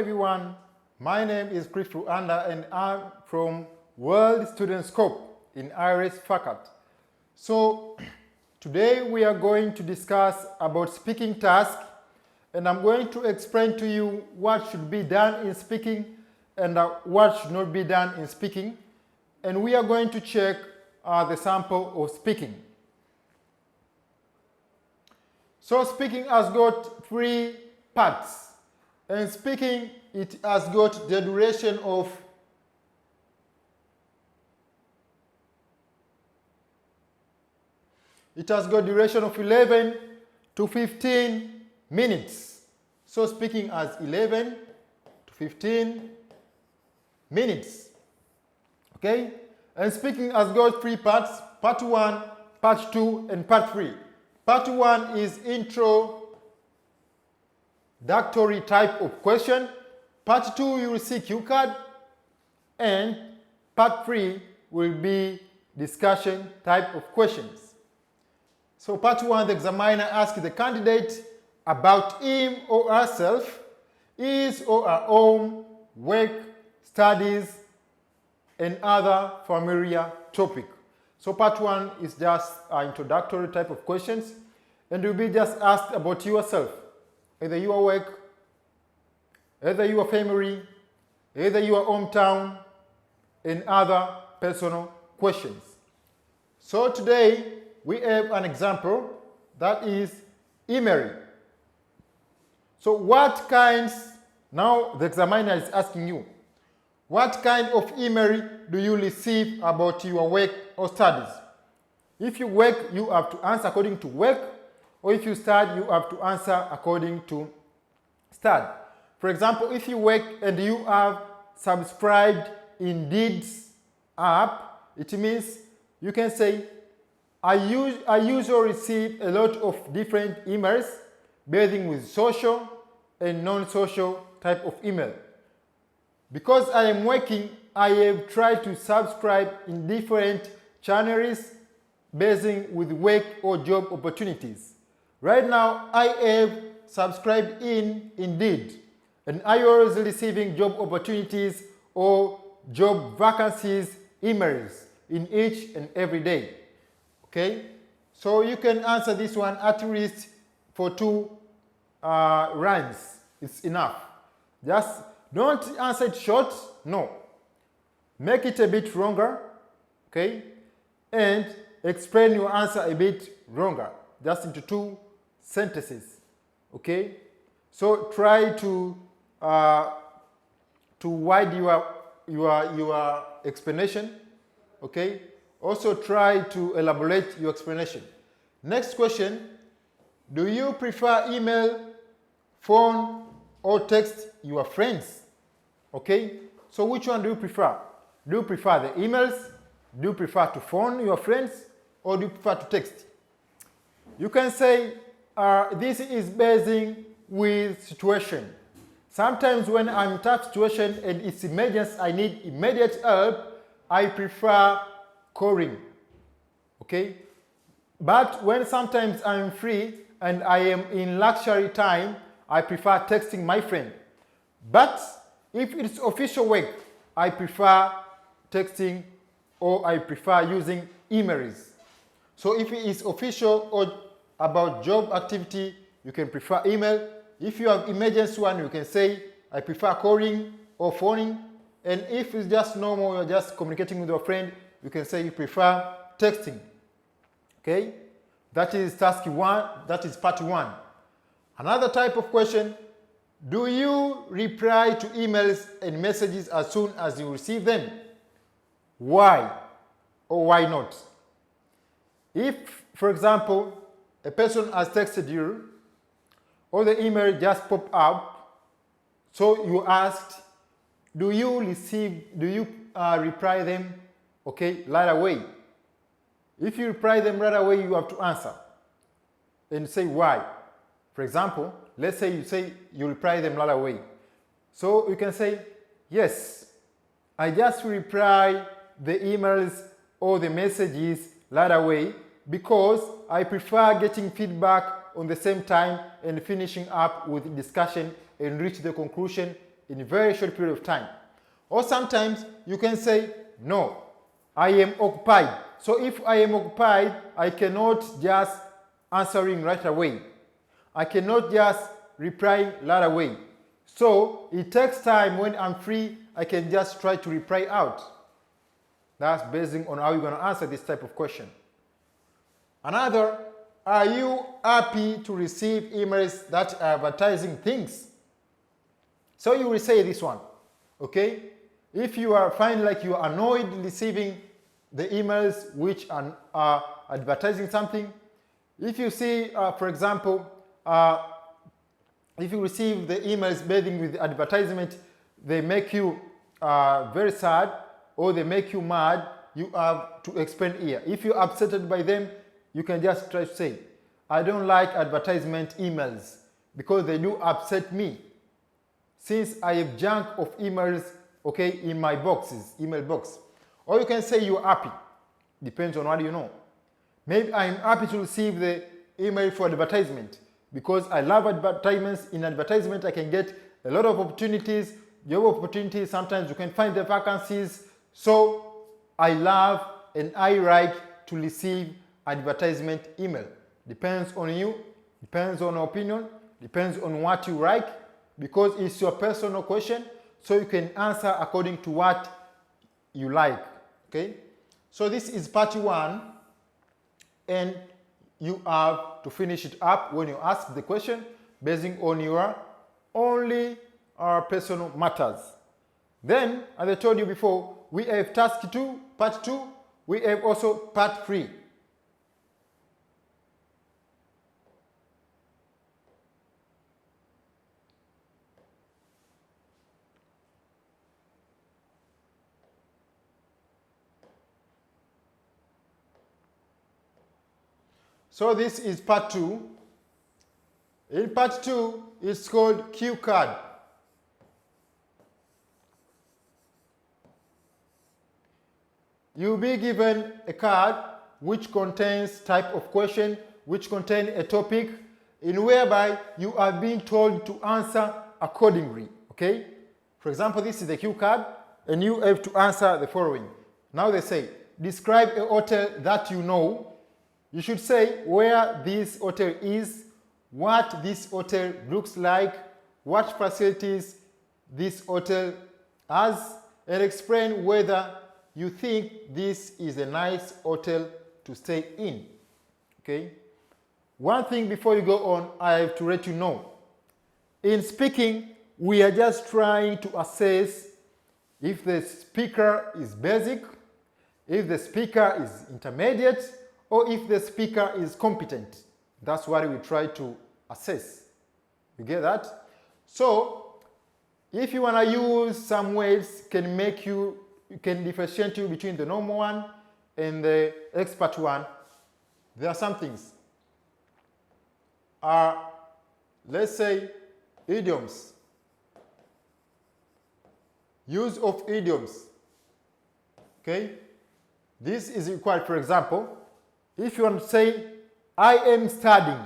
everyone, my name is Chris Ruanda and I'm from WorldStudentScope in IELTS faculty. So today we are going to discuss about speaking task, and I'm going to explain to you what should be done in speaking and what should not be done in speaking, and we are going to check the sample of speaking. So speaking has got three parts. And speaking, it has got the duration of It has got duration of 11 to 15 minutes. So speaking has 11 to 15 minutes. Okay? And speaking has got three parts: part 1, part 2, and part 3. Part 1 is introductory type of question. Part 2 you will see cue card, and part 3 will be discussion type of questions. So part 1, the examiner asks the candidate about him or herself, his or her home, work, studies, and other familiar topic. So part 1 is just an introductory type of questions, and you'll be just asked about yourself, either your work, either your family, either your hometown, and other personal questions. So today we have an example that is emailing. So what kinds, now the examiner is asking you, what kind of email do you receive about your work or studies? If you work, you have to answer according to work, or if you study, you have to answer according to study. For example, if you work and you have subscribed Indeed's app, it means you can say, I usually receive a lot of different emails based with social and non-social type of email. Because I am working, I have tried to subscribe in different channels based with work or job opportunities. Right now, I have subscribed in Indeed, and I always receiving job opportunities or job vacancies emails in each and every day. Okay, so you can answer this one at least for 2 rhymes. It's enough. Just don't answer it short, no. Make it a bit longer, okay? And explain your answer a bit longer, just into 2 sentences, okay? So try to widen your explanation, okay? Also try to elaborate your explanation. Next question, do you prefer email, phone, or text your friends? Okay, so which one do you prefer? Do you prefer the emails? Do you prefer to phone your friends? Or do you prefer to text? You can say this is based with situation. Sometimes when I'm in a tough situation and it's emergency, I need immediate help, I prefer calling. Okay? But when sometimes I'm free and I am in luxury time, I prefer texting my friend. But if it's official work, I prefer texting or I prefer using emails. So if it is official or about job activity, you can prefer email. If you have emergency one, you can say, I prefer calling or phoning. And if it's just normal, you're just communicating with your friend, you can say you prefer texting. Okay? That is task 1, that is part 1. Another type of question, do you reply to emails and messages as soon as you receive them? Why or why not? If, for example, a person has texted you or the email just popped up, so you asked, do you reply them, okay, right away? If you reply them right away, you have to answer and say why. For example, let's say you reply them right away. So you can say, yes, I just reply the emails or the messages right away because I prefer getting feedback on the same time and finishing up with discussion and reach the conclusion in a very short period of time. Or sometimes you can say, no, I am occupied. So if I am occupied, I cannot just answering right away. I cannot just reply right away. So it takes time. When I'm free, I can just try to reply out. That's based on how you're going to answer this type of question. Another, are you happy to receive emails that are advertising things? So you will say this one, okay? If you are finding like you are annoyed receiving the emails which are advertising something, if you see, for example, if you receive the emails basing with advertisement, they make you very sad or they make you mad, you have to explain here. If you're upset by them, you can just try to say, I don't like advertisement emails because they do upset me. Since I have junk of emails, okay, in my boxes, email box. Or you can say you're happy. Depends on what you know. Maybe I'm happy to receive the email for advertisement because I love advertisements. In advertisement, I can get a lot of opportunities, job opportunities. Sometimes you can find the vacancies. So I love and I like to receive advertisement email. Depends on you, depends on your opinion, depends on what you like, because it's your personal question, so you can answer according to what you like. Okay? So this is part 1, and you have to finish it up when you ask the question based on your only personal matters. Then, as I told you before, we have task 2, part 2, we have also part 3. So this is part 2. In part 2, it's called cue card. You'll be given a card which contains type of question, which contain a topic, in whereby you are being told to answer accordingly. Okay? For example, this is the cue card, and you have to answer the following. Now they say, describe a hotel that you know. You should say where this hotel is, what this hotel looks like, what facilities this hotel has, and explain whether you think this is a nice hotel to stay in. Okay? One thing before you go on, I have to let you know. In speaking, we are just trying to assess if the speaker is basic, if the speaker is intermediate, or if the speaker is competent. That's what we try to assess. You get that? So, if you want to use some words can make you can differentiate you between the normal one and the expert one, there are some things. Let's say idioms. Use of idioms. Okay? This is required, for example, if you want to say, I am studying,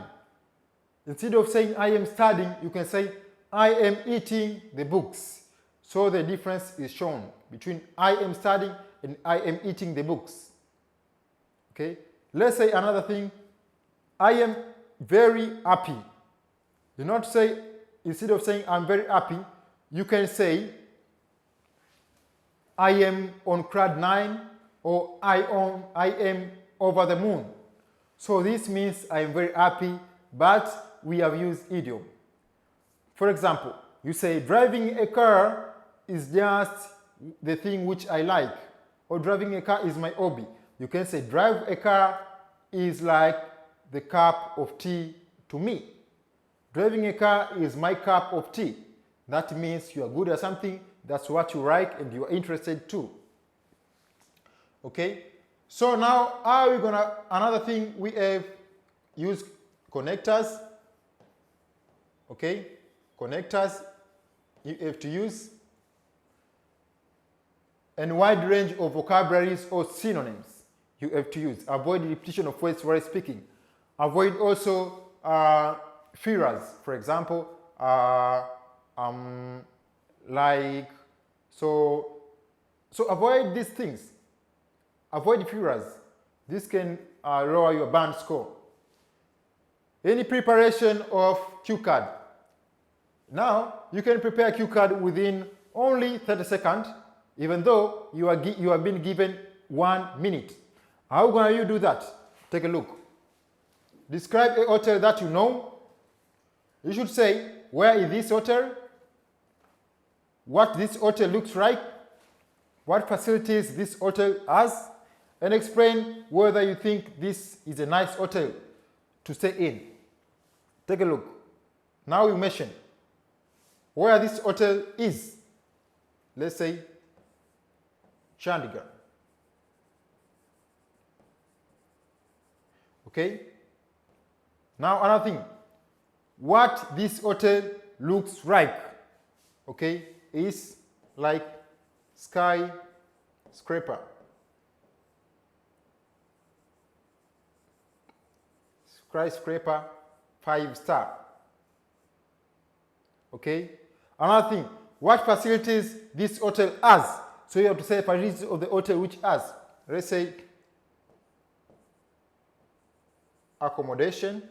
instead of saying I am studying, you can say, I am eating the books. So the difference is shown between I am studying and I am eating the books. Okay? Let's say another thing, I am very happy. Do not say, instead of saying I'm very happy, you can say, I am on cloud 9 or I am over the moon. So this means I am very happy, but we have used idiom. For example, you say driving a car is just the thing which I like, or driving a car is my hobby. You can say drive a car is like the cup of tea to me. Driving a car is my cup of tea. That means you are good at something, that's what you like and you are interested too. Okay? So now, how are we gonna, another thing we have used connectors. Okay? Connectors you have to use. And wide range of vocabularies or synonyms you have to use. Avoid repetition of words while speaking. Avoid also fillers. For example, like, so avoid these things. Avoid furious. This can lower your band score. Any preparation of cue card. Now, you can prepare a cue card within only 30 seconds, even though you have been given 1 minute. How can you do that? Take a look. Describe a hotel that you know. You should say, where is this hotel? What this hotel looks like? What facilities this hotel has? And explain whether you think this is a nice hotel to stay in. Take a look. Now you mention where this hotel is. Let's say Chandigarh. Okay? Now another thing. What this hotel looks like, okay, is like skyscraper. Skyscraper 5-star. Okay? Another thing, what facilities this hotel has? So you have to say facilities of the hotel which has. Let's say accommodation.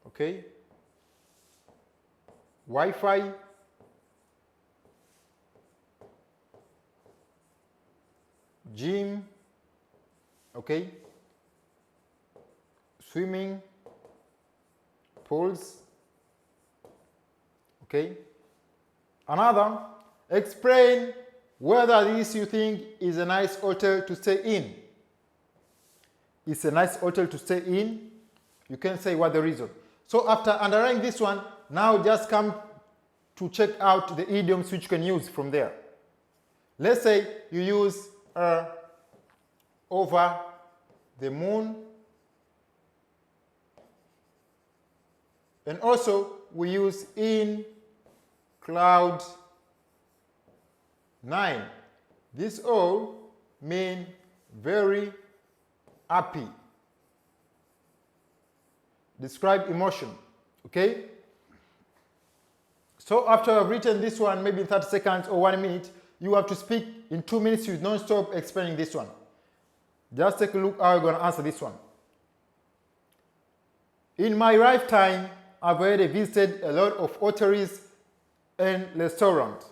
Okay? Wi-Fi. Gym. Okay? Swimming pools. Okay? Another, explain whether this you think is a nice hotel to stay in. It's a nice hotel to stay in. You can say what the reason. So after underlining this one, now just come to check out the idioms which you can use from there. Let's say you use over the moon. And also we use in cloud 9. This all mean very happy. Describe emotion. Okay? So after I've written this one, maybe in 30 seconds or 1 minute, you have to speak in 2 minutes with non-stop explaining this one. Just take a look how you're going to answer this one. In my lifetime, I've already visited a lot of hotels and restaurants.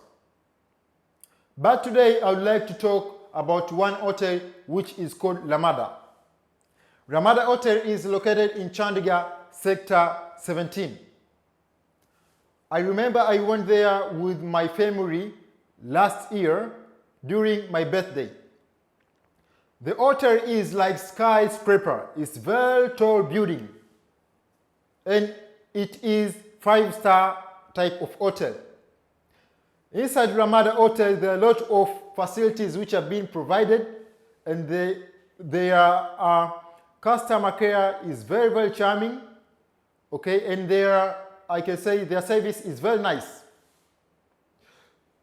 But today I would like to talk about one hotel which is called Ramada. Ramada Hotel is located in Chandigarh, Sector 17. I remember I went there with my family last year during my birthday. The hotel is like skyscraper. It's very tall building. And it is 5-star type of hotel. Inside Ramada Hotel, there are a lot of facilities which are being provided, and their customer care is very, very charming. Okay, and I can say their service is very nice.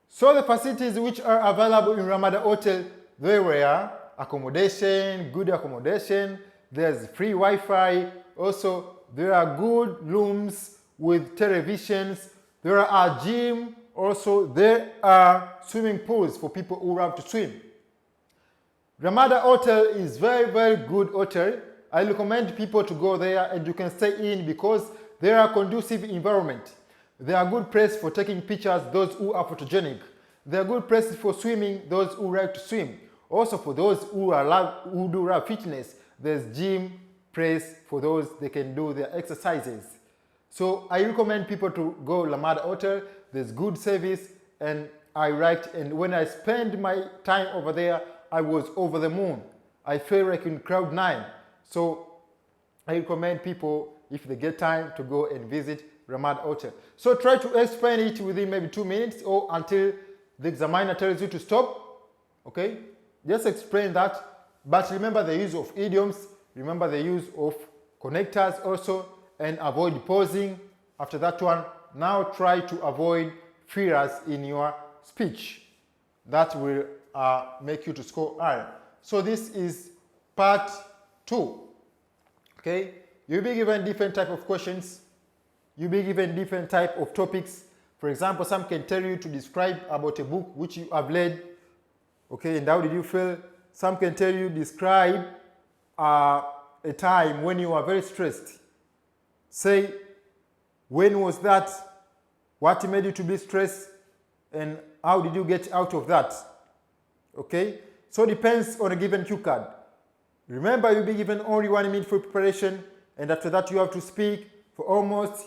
So the facilities which are available in Ramada Hotel, there were accommodation, good accommodation, there's free Wi-Fi, also there are good rooms with televisions, there are gym, also there are swimming pools for people who love to swim. Ramada Hotel is very, very good hotel. I recommend people to go there and you can stay in because they are conducive environment. They are good place for taking pictures, those who are photogenic. They are good places for swimming, those who like to swim. Also for those who do love fitness, there's gym place for those they can do their exercises. So I recommend people to go Ramada Hotel. There's good service and and when I spend my time over there, I was over the moon. I feel like in cloud 9. So I recommend people, if they get time, to go and visit Ramada Hotel. So try to explain it within maybe 2 minutes or until the examiner tells you to stop. Okay? Just explain that. But remember the use of idioms. Remember the use of connectors also. And avoid pausing. After that one, now try to avoid fillers in your speech. That will make you to score higher. So this is part 2. Okay? You'll be given different type of questions. You'll be given different type of topics. For example, some can tell you to describe about a book which you have read. Okay, and how did you feel? Some can tell you describe a time when you were very stressed. Say, when was that? What made you to be stressed? And how did you get out of that? Okay, so it depends on a given cue card. Remember, you'll be given only 1 minute for preparation, and after that you have to speak for almost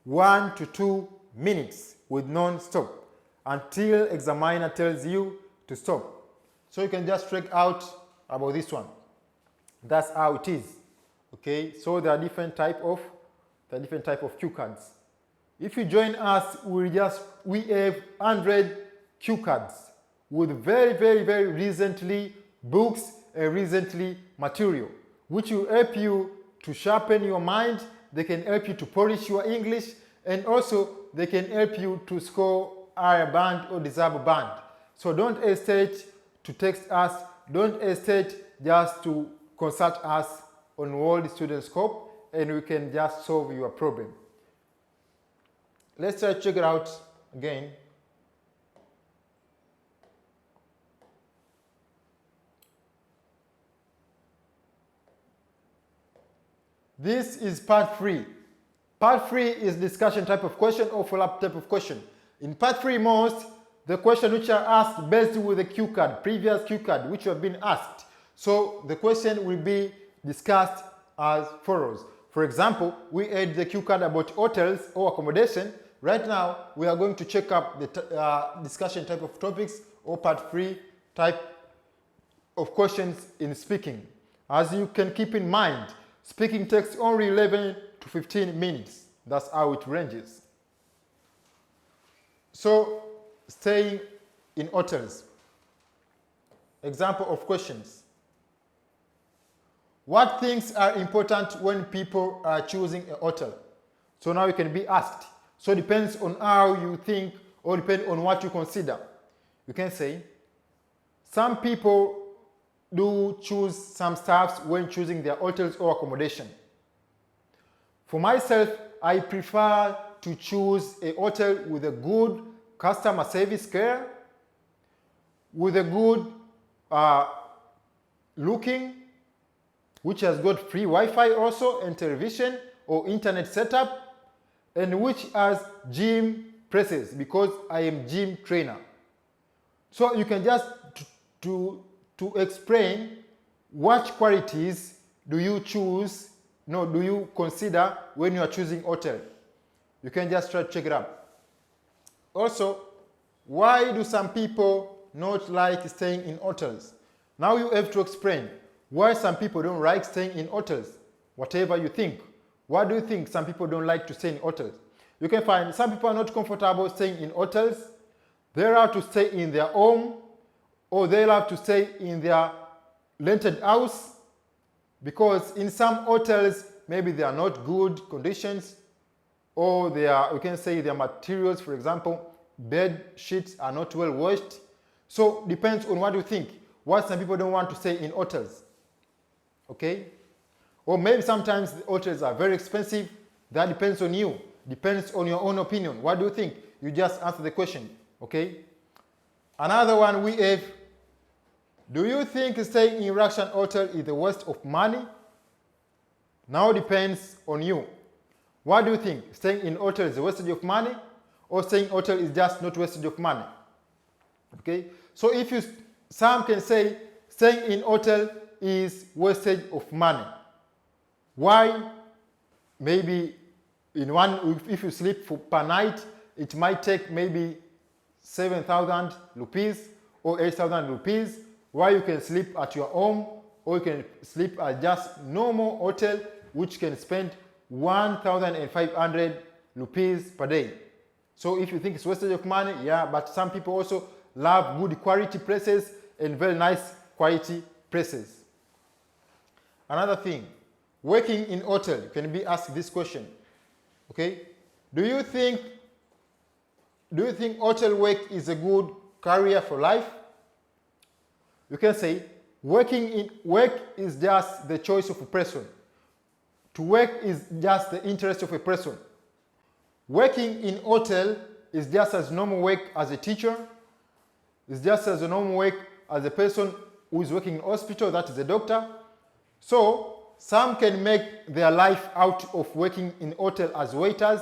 1 to 2 minutes with non-stop until examiner tells you to stop. So you can just check out about this one. That's how it is. Okay, so there are different type of cue cards. If you join us, we have 100 cue cards with very recently books and recently material, which will help you to sharpen your mind. They can help you to polish your English, and also they can help you to score higher band or desirable band. So don't hesitate to text us. Don't hesitate just to consult us on WorldStudentScope, and we can just solve your problem. Let's try to check it out again. This is part 3. Part 3 is discussion type of question or follow-up type of question. In part 3, the question which are asked based with the cue card, previous cue card which you have been asked. So the question will be discussed as follows. For example, we had the cue card about hotels or accommodation. Right now, we are going to check up the discussion type of topics or part 3 type of questions in speaking. As you can keep in mind, speaking takes only 11 to 15 minutes. That's how it ranges. So, staying in hotels. Example of questions. What things are important when people are choosing a hotel? So now you can be asked. So it depends on how you think or depend on what you consider. You can say, some people do choose some stuffs when choosing their hotels or accommodation. For myself, I prefer to choose a hotel with a good customer service care, with a good looking, which has got free Wi-Fi also and television or internet setup, and which has gym places because I am gym trainer. So you can just to explain what qualities do you consider when you are choosing hotel. You can just try to check it out. Also, why do some people not like staying in hotels? Now you have to explain why some people don't like staying in hotels. Whatever you think. Why do you think some people don't like to stay in hotels? You can find some people are not comfortable staying in hotels. They have to stay in their home, or they have to stay in their rented house, because in some hotels maybe they are not good conditions, or you can say their materials, for example, bed sheets are not well washed. So depends on what you think. Why some people don't want to stay in hotels. Okay? Or maybe sometimes the hotels are very expensive. That depends on you. Depends on your own opinion. What do you think? You just answer the question. Okay? Another one we have, do you think staying in Russian hotel is a waste of money? Now depends on you. What do you think? Staying in hotel is a wastage of money, or staying in hotel is just not wastage of money? Okay? So some can say staying in hotel is wastage of money. Why? Maybe if you sleep per night, it might take maybe 7,000 rupees or 8,000 rupees, while you can sleep at your home, or you can sleep at just normal hotel, which can spend 1,500 rupees per day. So if you think it's wastage of money, yeah, but some people also love good quality places and very nice quality places. Another thing, working in hotel, you can be asked this question. Okay? Do you think hotel work is a good career for life? You can say work is just the choice of a person. To work is just the interest of a person. Working in hotel is just as normal work as a teacher. It's just as a normal work as a person who is working in hospital, that is a doctor. So some can make their life out of working in hotel as waiters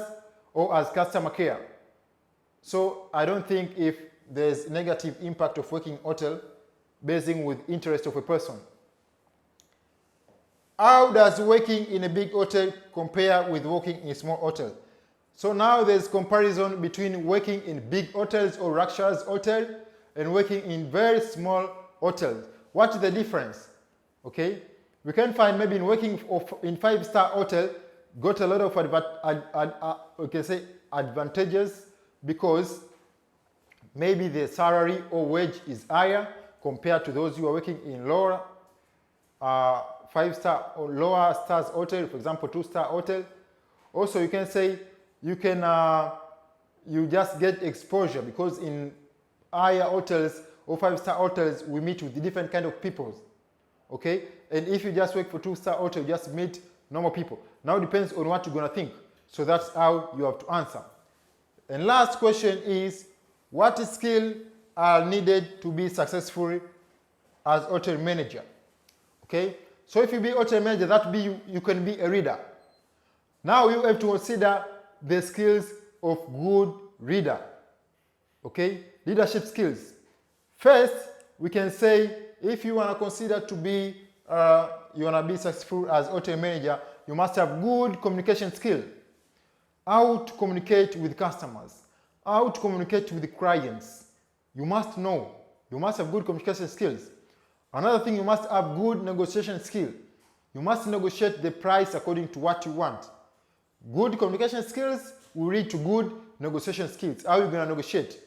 or as customer care. So I don't think if there's negative impact of working in hotel basing with interest of a person. How does working in a big hotel compare with working in a small hotel? So now there's comparison between working in big hotels or luxurious hotel and working in very small hotels. What's the difference? Okay, we can find maybe in working in 5-star hotel got a lot of advantages because maybe the salary or wage is higher compared to those who are working in lower 5-star or lower stars hotel, for example 2-star hotel. Also you can say you just get exposure because in higher hotels or 5-star hotels we meet with different kind of people. Okay, and if you just work for 2-star hotel you just meet normal people. Now it depends on what you're gonna think. So that's how you have to answer. And last question is, what skills are needed to be successful as hotel manager? Okay, so if you be hotel manager, that be you can be a reader. Now you have to consider the skills of good reader. Okay, leadership skills. First, we can say if you want to consider to be you want to be successful as hotel manager, you must have good communication skill. How to communicate with customers, how to communicate with the clients. You must know. You must have good communication skills. Another thing, you must have good negotiation skill. You must negotiate the price according to what you want. Good communication skills will lead to good negotiation skills. How are you going to negotiate?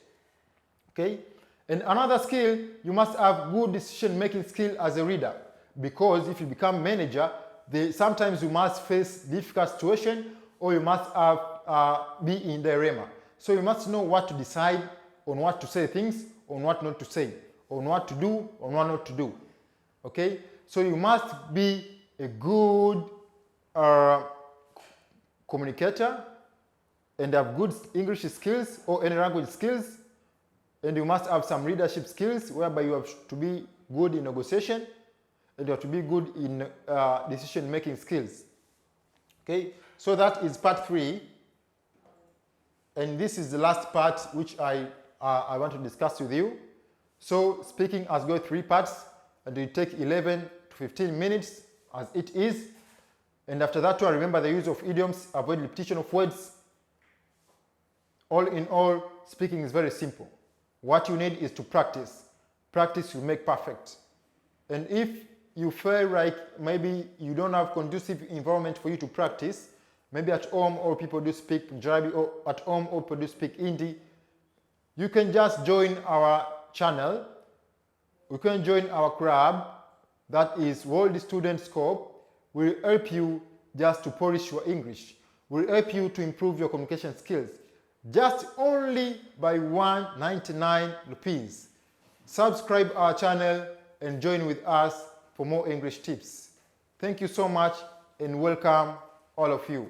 Okay? And another skill, you must have good decision-making skill as a reader. Because if you become manager, sometimes you must face difficult situation or you must be in dilemma. So you must know what to decide on what to say things, on what not to say, on what to do, on what not to do. Okay? So you must be a good communicator and have good English skills or any language skills. And you must have some leadership skills whereby you have to be good in negotiation and you have to be good in decision-making skills. Okay? So that is part 3. And this is the last part which I want to discuss with you. So speaking has got 3 parts and it take 11 to 15 minutes as it is. And after that one, remember the use of idioms, avoid repetition of words. All in all, speaking is very simple. What you need is to practice. Practice will make perfect. And if you feel like maybe you don't have conducive environment for you to practice, maybe at home all people do speak Punjabi or at home all people do speak Hindi, you can just join our channel. You can join our club, that is WorldStudentScope. Will help you just to polish your English. Will help you to improve your communication skills. Just only by 199 rupees. Subscribe our channel and join with us for more English tips. Thank you so much and welcome all of you.